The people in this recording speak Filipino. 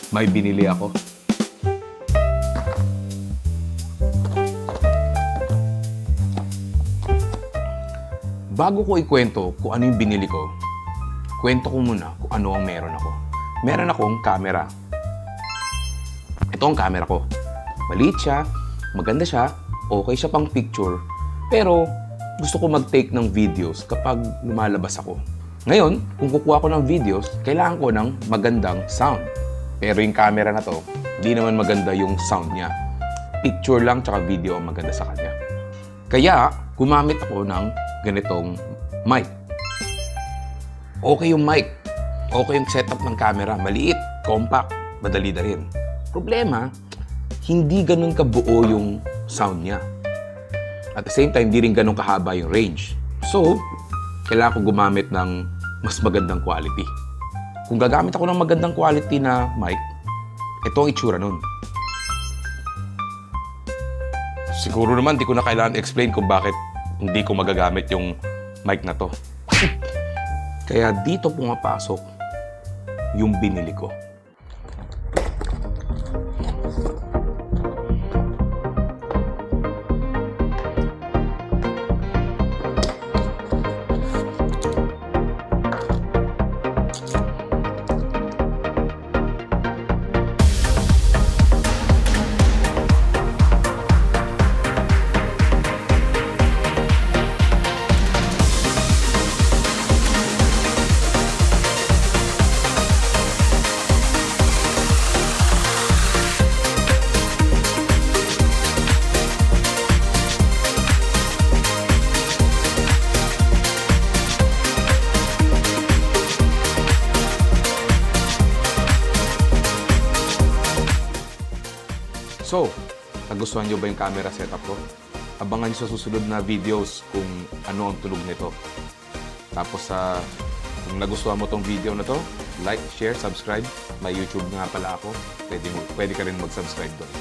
May binili ako. Bago ko ikwento kung ano yung binili ko, kwento ko muna kung ano ang meron ako. Meron akong camera. Ito ang camera ko. Maliit siya, maganda siya, okay siya pang picture, pero gusto ko mag-take ng videos kapag lumalabas ako. Ngayon, kung kukuha ko ng videos, kailangan ko ng magandang sound. Pero yung camera na to, di naman maganda yung sound niya. Picture lang tsaka video ang maganda sa kanya. Kaya, gumamit ako ng ganitong mic. Okay yung mic. Okay yung setup ng camera. Maliit, compact, madali na rin. Problema, hindi ganun kabuo yung sound niya. At the same time, hindi rin ganun kahaba yung range. So, kailangan ko gumamit ng mas magandang quality. Kung gagamit ako ng magandang quality na mic, ito ang itsura nun. Siguro naman, di ko na kailangan explain kung bakit hindi ko magagamit yung mic na to. Kaya dito pumapasok yung binili ko. So, nagustuhan nyo ba yung camera setup ko? Abangan nyo sa susunod na videos kung ano ang tunog nito. Tapos, kung nagustuhan mo tong video na to, like, share, subscribe. May YouTube nga pala ako. Pwede ka rin mag-subscribe doon.